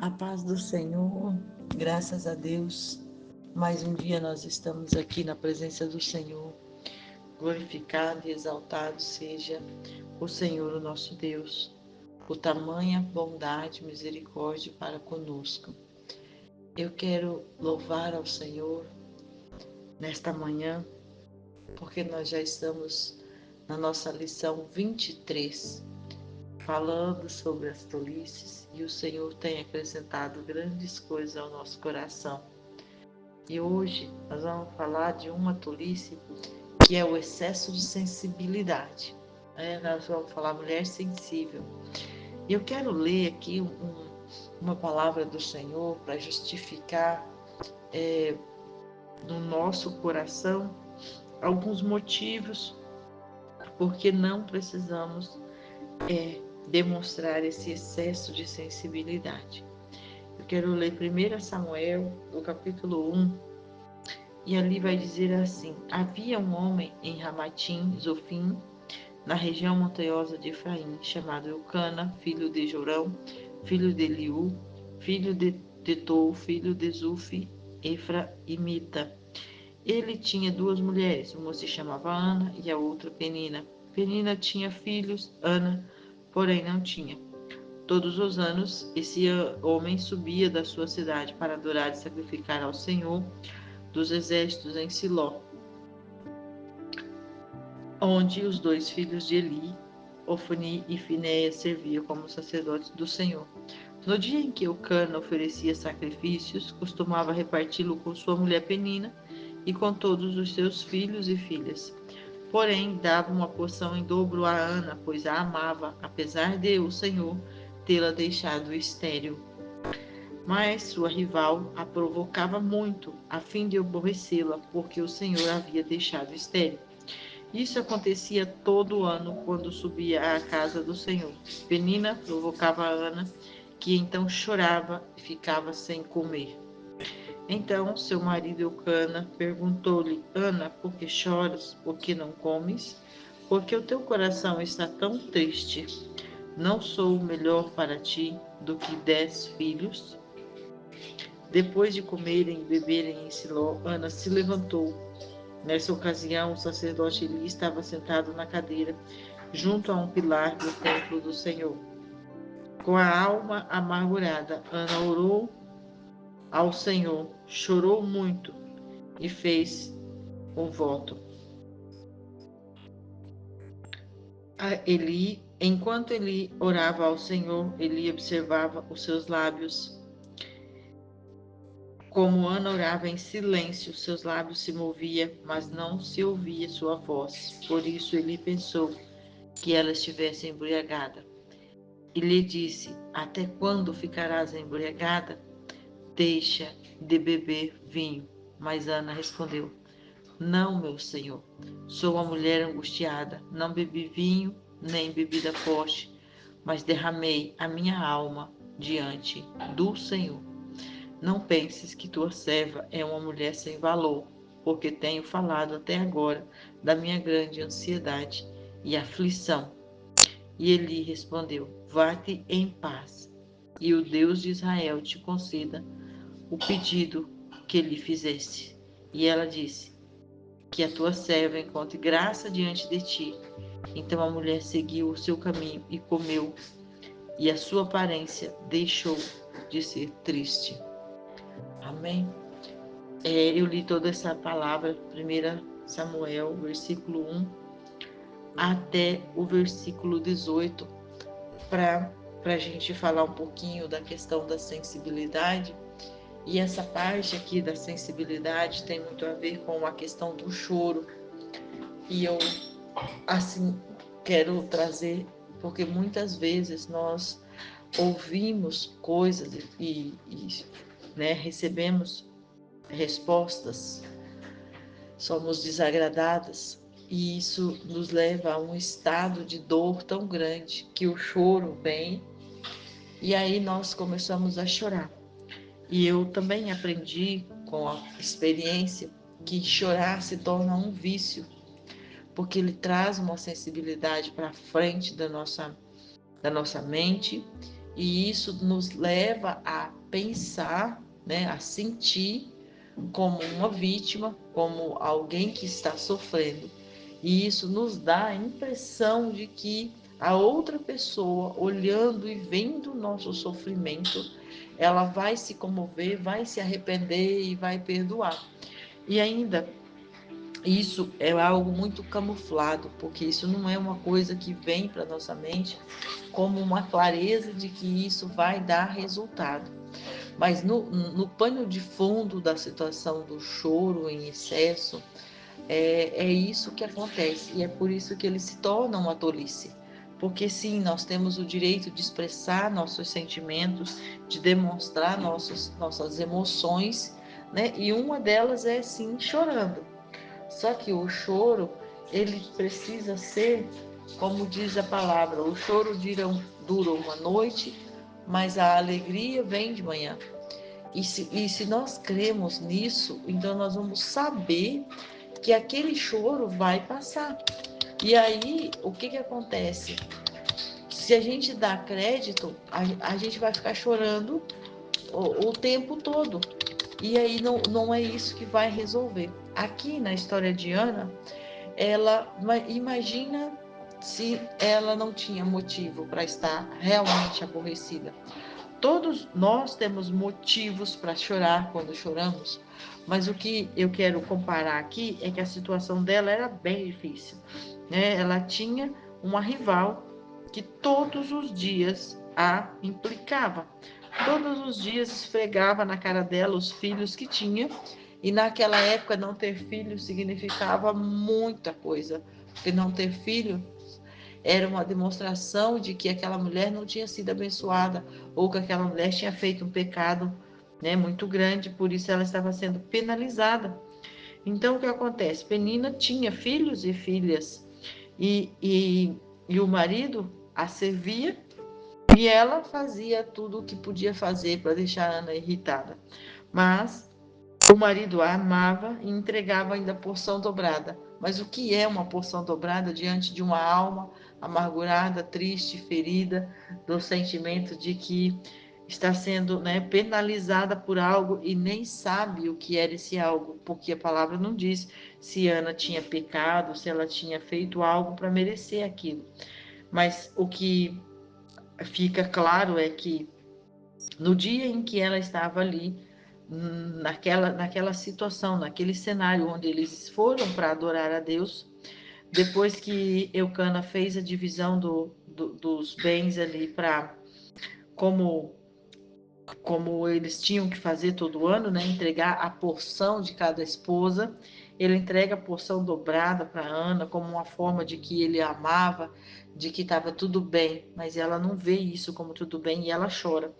A paz do Senhor, graças a Deus, mais um dia nós estamos aqui na presença do Senhor. Glorificado e exaltado seja o Senhor, o nosso Deus, por tamanha bondade e misericórdia para conosco. Eu quero louvar ao Senhor nesta manhã, porque nós já estamos na nossa lição 23, falando sobre as tolices, e o Senhor tem acrescentado grandes coisas ao nosso coração. E hoje nós vamos falar de uma tolice que é o excesso de sensibilidade. Nós vamos falar mulher sensível. E eu quero ler aqui uma palavra do Senhor para justificar no nosso coração alguns motivos porque não precisamos demonstrar esse excesso de sensibilidade. Eu quero ler 1 Samuel, no capítulo 1, e ali vai dizer assim: havia um homem em Ramatim, Zofim, na região montanhosa de Efraim, chamado Eucana, filho de Jorão, filho de Eliú, filho de Tou, filho de Zufi, Efraimita. Ele tinha duas mulheres, uma se chamava Ana e a outra Penina. Penina tinha filhos, Ana, porém não tinha. Todos os anos, esse homem subia da sua cidade para adorar e sacrificar ao Senhor dos exércitos em Siló, onde os dois filhos de Eli, Ofni e Finéias, serviam como sacerdotes do Senhor. No dia em que Eucana oferecia sacrifícios, costumava reparti-lo com sua mulher Penina e com todos os seus filhos e filhas. Porém, dava uma porção em dobro a Ana, pois a amava, apesar de o Senhor tê-la deixado estéril. Mas sua rival a provocava muito, a fim de aborrecê-la, porque o Senhor a havia deixado estéril. Isso acontecia todo ano, quando subia à casa do Senhor. Penina provocava a Ana, que então chorava e ficava sem comer. Então seu marido Eucana perguntou-lhe: Ana, por que choras? Por que não comes? Porque o teu coração está tão triste. Não sou melhor para ti do que 10 filhos? Depois de comerem e beberem em Siló, Ana se levantou. Nessa ocasião, o sacerdote Eli estava sentado na cadeira, junto a um pilar do templo do Senhor. Com a alma amargurada, Ana orou ao Senhor, chorou muito e fez um voto. Enquanto Eli orava ao Senhor, Eli observava os seus lábios. Como Ana orava em silêncio, seus lábios se moviam, mas não se ouvia sua voz. Por isso Eli pensou que ela estivesse embriagada. E lhe disse: Até quando ficarás embriagada? Deixa de beber vinho. Mas Ana respondeu: Não, meu senhor, sou uma mulher angustiada. Não bebi vinho, nem bebida forte, mas derramei a minha alma diante do Senhor. Não penses que tua serva é uma mulher sem valor, porque tenho falado até agora da minha grande ansiedade e aflição. E Eli respondeu: Vá-te em paz, e o Deus de Israel te conceda o pedido que lhe fizeste. E ela disse: Que a tua serva encontre graça diante de ti. Então a mulher seguiu o seu caminho e comeu, e a sua aparência deixou de ser triste. Amém? Eu li toda essa palavra, 1 Samuel, versículo 1 até o versículo 18, para a gente falar um pouquinho da questão da sensibilidade. E essa parte aqui da sensibilidade tem muito a ver com a questão do choro. E eu, assim, quero trazer, porque muitas vezes nós ouvimos coisas e recebemos respostas, somos desagradadas, e isso nos leva a um estado de dor tão grande que o choro vem, e aí nós começamos a chorar. E eu também aprendi com a experiência que chorar se torna um vício, porque ele traz uma sensibilidade para frente da nossa mente, E isso nos leva a pensar, né, a sentir como uma vítima, como alguém que está sofrendo. E isso nos dá a impressão de que a outra pessoa, olhando e vendo o nosso sofrimento, ela vai se comover, vai se arrepender e vai perdoar. E ainda, isso é algo muito camuflado, porque isso não é uma coisa que vem para nossa mente como uma clareza de que isso vai dar resultado. Mas no pano de fundo da situação do choro em excesso, é isso que acontece. E é por isso que ele se torna uma tolice. Porque sim, nós temos o direito de expressar nossos sentimentos, de demonstrar nossas emoções, né? E uma delas é sim chorando. Só que o choro, ele precisa ser, como diz a palavra, o choro dura uma noite, mas a alegria vem de manhã. E se nós cremos nisso, então nós vamos saber que aquele choro vai passar. E aí, o que acontece? Se a gente dá crédito, a gente vai ficar chorando o tempo todo. E aí não é isso que vai resolver. Aqui na história de Ana, ela imagina se ela não tinha motivo para estar realmente aborrecida. Todos nós temos motivos para chorar quando choramos, mas o que eu quero comparar aqui é que a situação dela era bem difícil, né? Ela tinha uma rival que todos os dias a implicava, todos os dias esfregava na cara dela os filhos que tinha, e naquela época não ter filho significava muita coisa, porque não ter filho era uma demonstração de que aquela mulher não tinha sido abençoada ou que aquela mulher tinha feito um pecado, né, muito grande, por isso ela estava sendo penalizada. Então o que acontece? Penina tinha filhos e filhas e o marido a servia e ela fazia tudo o que podia fazer para deixar Ana irritada. Mas o marido a amava e entregava ainda porção dobrada. Mas o que é uma porção dobrada diante de uma alma amargurada, triste, ferida, do sentimento de que está sendo, né, penalizada por algo e nem sabe o que era esse algo, porque a palavra não diz se Ana tinha pecado, se ela tinha feito algo para merecer aquilo. Mas o que fica claro é que no dia em que ela estava ali, naquela situação, naquele cenário onde eles foram para adorar a Deus, depois que Eucana fez a divisão dos bens ali para como como eles tinham que fazer todo ano, né, entregar a porção de cada esposa, ele entrega a porção dobrada para Ana como uma forma de que ele a amava, de que estava tudo bem, mas ela não vê isso como tudo bem e ela chora.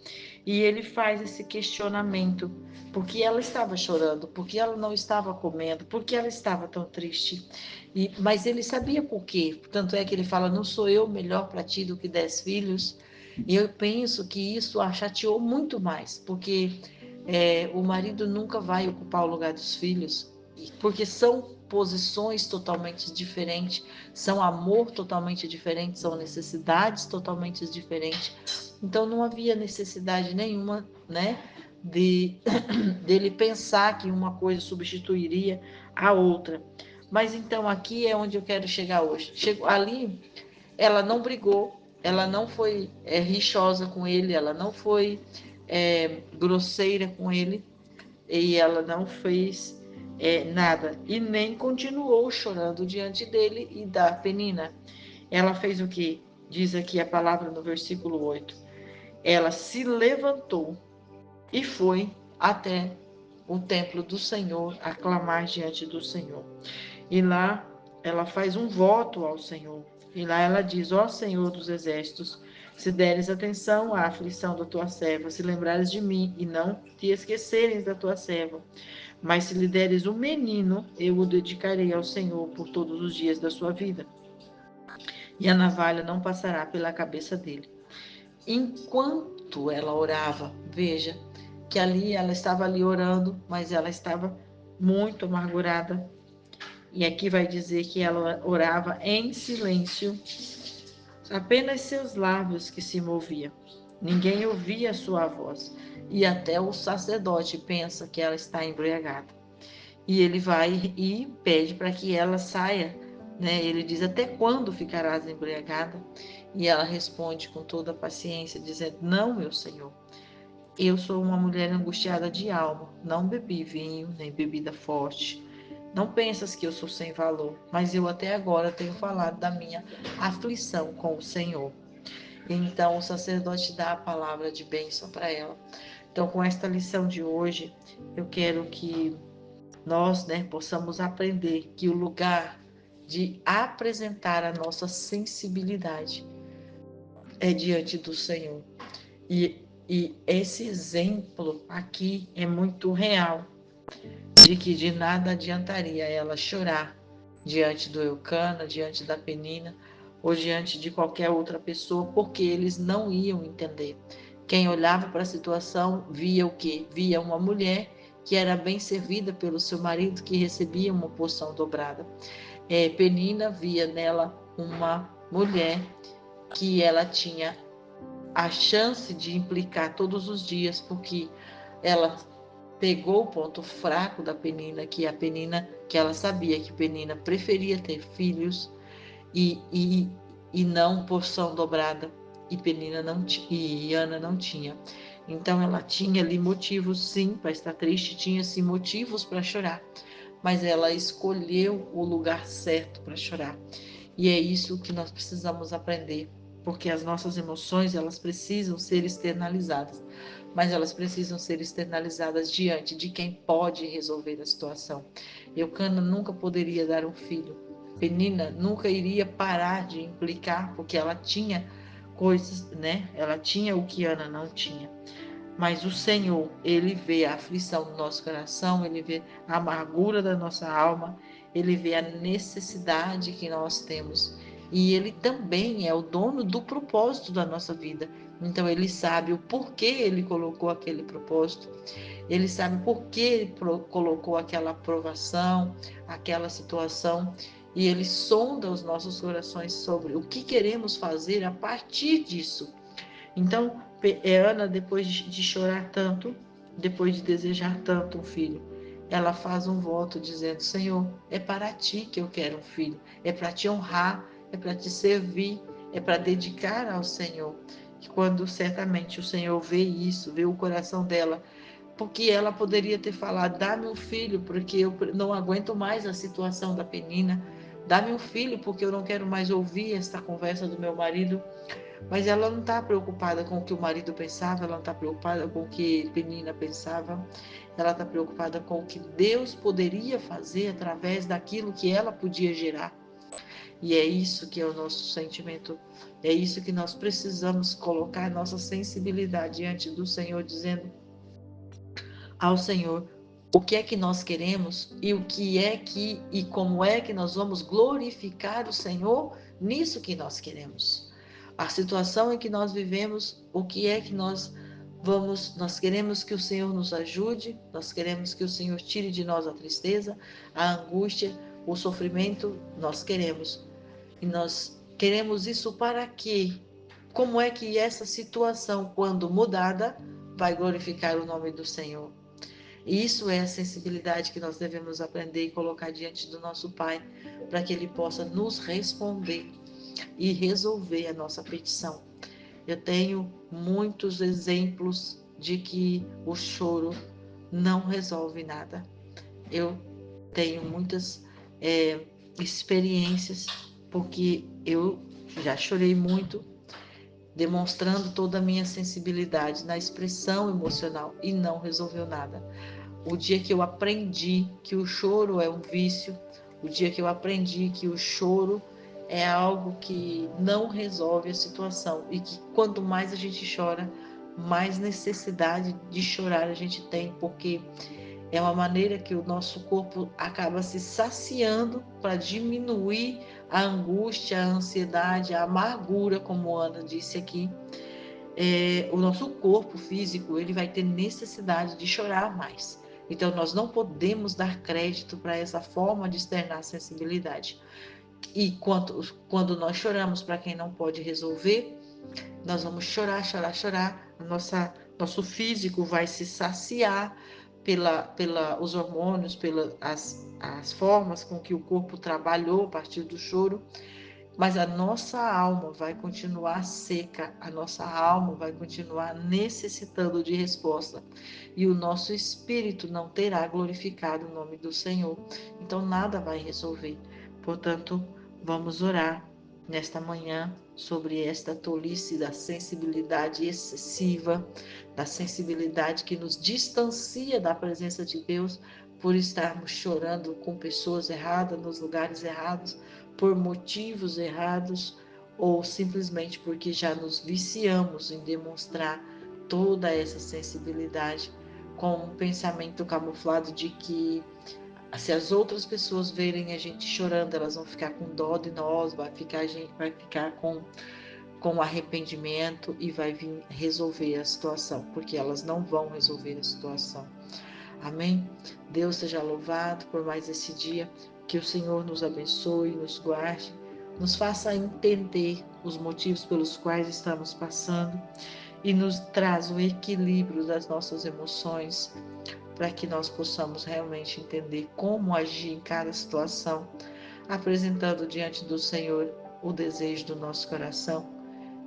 E ele faz esse questionamento, por que ela estava chorando, por que ela não estava comendo, por que ela estava tão triste. Mas ele sabia por quê, tanto é que ele fala, não sou eu melhor para ti do que 10 filhos? E eu penso que isso a chateou muito mais, porque o marido nunca vai ocupar o lugar dos filhos, porque são posições totalmente diferentes, são amor totalmente diferente, são necessidades totalmente diferentes. Então não havia necessidade nenhuma, né, dele pensar que uma coisa substituiria a outra. Mas então aqui é onde eu quero chegar hoje. Chego ali, ela não brigou, ela não foi rixosa com ele, ela não foi grosseira com ele, e ela não fez nada, e nem continuou chorando diante dele e da Penina. Ela fez o que? Diz aqui a palavra no versículo 8. Ela se levantou e foi até o templo do Senhor, a clamar diante do Senhor. E lá ela faz um voto ao Senhor. E lá ela diz: ó Senhor dos exércitos, se deres atenção à aflição da tua serva, se lembrares de mim e não te esqueceres da tua serva, mas se lhe deres um menino, eu o dedicarei ao Senhor por todos os dias da sua vida, e a navalha não passará pela cabeça dele. Enquanto ela orava, veja que ali ela estava ali orando, mas ela estava muito amargurada. E aqui vai dizer que ela orava em silêncio, apenas seus lábios que se moviam. Ninguém ouvia a sua voz. E até o sacerdote pensa que ela está embriagada. E ele vai e pede para que ela saia, né? Ele diz: até quando ficarás embriagada? E ela responde com toda a paciência, dizendo: não, meu senhor, eu sou uma mulher angustiada de alma, não bebi vinho, nem bebida forte. Não pensas que eu sou sem valor, mas eu até agora tenho falado da minha aflição com o Senhor. E então o sacerdote dá a palavra de bênção para ela. Então, com esta lição de hoje, eu quero que nós, né, possamos aprender que o lugar de apresentar a nossa sensibilidade é diante do Senhor. E esse exemplo aqui é muito real, de que de nada adiantaria ela chorar diante do Eucana, diante da Penina, ou diante de qualquer outra pessoa, porque eles não iam entender. Quem olhava para a situação via o quê? Via uma mulher que era bem servida pelo seu marido, que recebia uma porção dobrada. Penina via nela uma mulher que ela tinha a chance de implicar todos os dias, porque ela pegou o ponto fraco da Penina, que ela sabia que Penina preferia ter filhos e não porção dobrada, e Penina não e Ana não tinha. Então ela tinha ali motivos sim para estar triste, tinha sim motivos para chorar, mas ela escolheu o lugar certo para chorar. E é isso que nós precisamos aprender, porque as nossas emoções, elas precisam ser externalizadas, mas elas precisam ser externalizadas diante de quem pode resolver a situação. Eucana nunca poderia dar um filho. Penina nunca iria parar de implicar, porque ela tinha coisas, né? Ela tinha o que Ana não tinha. Mas o Senhor, Ele vê a aflição do nosso coração, Ele vê a amargura da nossa alma, Ele vê a necessidade que nós temos. E Ele também é o dono do propósito da nossa vida. Então Ele sabe o porquê Ele colocou aquele propósito. Ele sabe por que Ele colocou aquela aprovação, aquela situação. E Ele sonda os nossos corações sobre o que queremos fazer a partir disso. Então, Ana, depois de chorar tanto, depois de desejar tanto um filho, ela faz um voto dizendo: Senhor, é para ti que eu quero um filho, é para te honrar, é para te servir, é para dedicar ao Senhor. E quando certamente o Senhor vê isso, vê o coração dela, porque ela poderia ter falado: dá-me um filho, porque eu não aguento mais a situação da Penina, dá-me um filho, porque eu não quero mais ouvir esta conversa do meu marido. Mas ela não está preocupada com o que o marido pensava, ela não está preocupada com o que Penina pensava, ela está preocupada com o que Deus poderia fazer através daquilo que ela podia gerar. E é isso que é o nosso sentimento, é isso que nós precisamos colocar nossa sensibilidade diante do Senhor, dizendo ao Senhor o que é que nós queremos e o que é que e como é que nós vamos glorificar o Senhor nisso que nós queremos. A situação em que nós vivemos, o que é que nós queremos que o Senhor nos ajude, nós queremos que o Senhor tire de nós a tristeza, a angústia, o sofrimento, nós queremos. E nós queremos isso para quê? Como é que essa situação, quando mudada, vai glorificar o nome do Senhor? Isso é a sensibilidade que nós devemos aprender e colocar diante do nosso Pai, para que Ele possa nos responder e resolver a nossa petição. Eu tenho muitos exemplos de que o choro não resolve nada. Eu tenho muitas experiências, porque eu já chorei muito, demonstrando toda a minha sensibilidade na expressão emocional e não resolveu nada. O dia que eu aprendi que o choro é um vício, o dia que eu aprendi que o choro é algo que não resolve a situação e que quanto mais a gente chora, mais necessidade de chorar a gente tem, porque é uma maneira que o nosso corpo acaba se saciando para diminuir a angústia, a ansiedade, a amargura, como Ana disse aqui. O nosso corpo físico ele vai ter necessidade de chorar mais. Então, nós não podemos dar crédito para essa forma de externar sensibilidade. E quando nós choramos para quem não pode resolver, Nós vamos chorar, chorar, chorar. Nosso físico vai se saciar pela os hormônios, as formas com que o corpo trabalhou a partir do choro, mas a nossa alma vai continuar seca, a nossa alma vai continuar necessitando de resposta, e o nosso espírito não terá glorificado o nome do Senhor. Então nada vai resolver. Portanto, vamos orar nesta manhã sobre esta tolice da sensibilidade excessiva, da sensibilidade que nos distancia da presença de Deus por estarmos chorando com pessoas erradas, nos lugares errados, por motivos errados, ou simplesmente porque já nos viciamos em demonstrar toda essa sensibilidade com um pensamento camuflado de que se as outras pessoas verem a gente chorando, elas vão ficar com dó de nós, a gente vai ficar com arrependimento e vai vir resolver a situação, porque elas não vão resolver a situação. Amém? Deus seja louvado por mais esse dia, que o Senhor nos abençoe, nos guarde, nos faça entender os motivos pelos quais estamos passando e nos traz o equilíbrio das nossas emoções, para que nós possamos realmente entender como agir em cada situação, apresentando diante do Senhor o desejo do nosso coração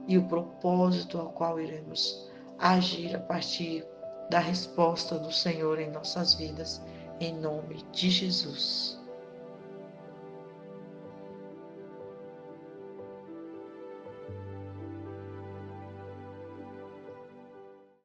e o propósito ao qual iremos agir a partir da resposta do Senhor em nossas vidas, em nome de Jesus.